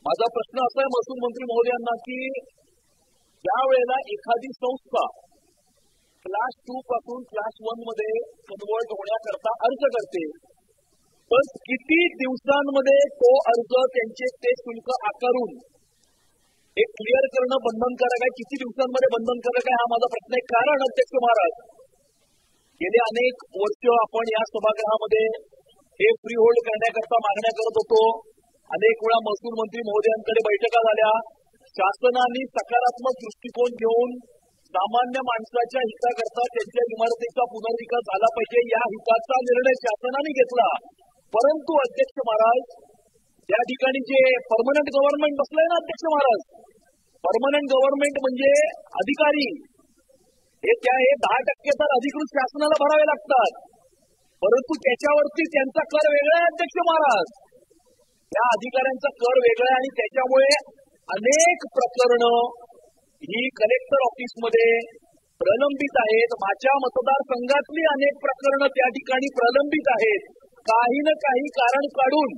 माझा प्रश्न असा आहे महसूल मंत्री महोदयांना की ज्या वेळेला एखादी संस्था क्लास 2 पासून क्लास 1 मध्ये कन्वर्ट होण्याकरता अर्ज करते, पण किती दिवसांमध्ये तो अर्ज त्यांचे ते शुल्क आकारून हे क्लिअर करणं बंधनकारक आहे, किती दिवसांमध्ये बंधनकारक आहे, हा माझा प्रश्न आहे. कारण अध्यक्ष महाराज, गेले अनेक वर्ष आपण या सभागृहामध्ये हे फ्री होल्ड करण्याकरता मागण्या करत होतो. अनेक वेळा महसूल मंत्री महोदयांकडे बैठका झाल्या. शासनाने सकारात्मक दृष्टिकोन घेऊन सामान्य माणसाच्या हिताकरता त्यांच्या इमारतीचा पुनर्विकास झाला पाहिजे या हिताचा निर्णय शासनाने घेतला. परंतु अध्यक्ष महाराज, त्या ठिकाणी जे परमनंट गव्हर्नमेंट बसलंय ना अध्यक्ष महाराज, परमनंट गव्हर्नमेंट म्हणजे अधिकारी हे 10% तर अधिकृत शासनाला भरावे लागतात, परंतु त्याच्यावरती त्यांचा कर वेगळा आहे अध्यक्ष महाराज. त्या अधिकाऱ्यांचा कर वेगळा आहे आणि त्याच्यामुळे अनेक प्रकरणं ही कलेक्टर ऑफिसमध्ये प्रलंबित आहेत. माझ्या मतदारसंघातली अनेक प्रकरणं त्या ठिकाणी प्रलंबित आहेत. काही ना काही कारण काढून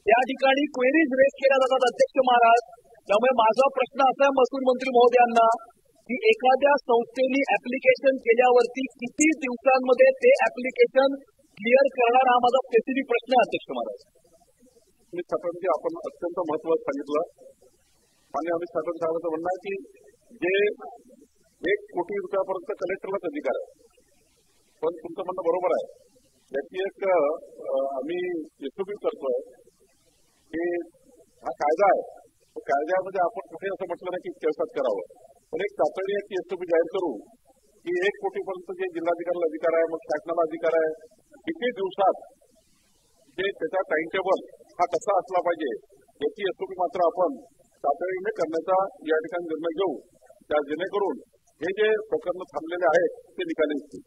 त्या ठिकाणी क्वेरीज रेज केल्या जातात अध्यक्ष महाराज. त्यामुळे माझा प्रश्न असा आहे महसूल मंत्री महोदयांना की एखाद्या संस्थेने ऍप्लिकेशन केल्यावरती किती दिवसांमध्ये ते ऍप्लिकेशन क्लिअर करणार, हा माझा स्पेसिफिक प्रश्न आहे अध्यक्ष महाराज. अमित साहेबांनी आपण अत्यंत महत्वाचं सांगितलं. माननीय अमित साहेबांचं म्हणणं आहे की जे 1 कोटी रुपयापर्यंत कलेक्टरलाच अधिकार आहे, पण तुमचं म्हणणं बरोबर आहे. याची एक आम्ही एसओपी करतोय की हा कायदा आहे, कायद्यामध्ये आपण कुठे असं म्हटलं नाही की केळसात करावं, पण एक तातडीने एक एसओपी जाहीर करू की 1 कोटीपर्यंत जे जिल्हाधिकाऱ्याला अधिकार आहे, मग शासनाला अधिकार आहे, किती दिवसात जे त्याचा टाइम टेबल हा कसा असला पाहिजे याची एसओपी मात्र आपण तातडीने करण्याचा या ठिकाणी निर्णय घेऊ, त्या जेणेकरून हे जे प्रकरण थांबलेले आहेत ते निकाली येतील.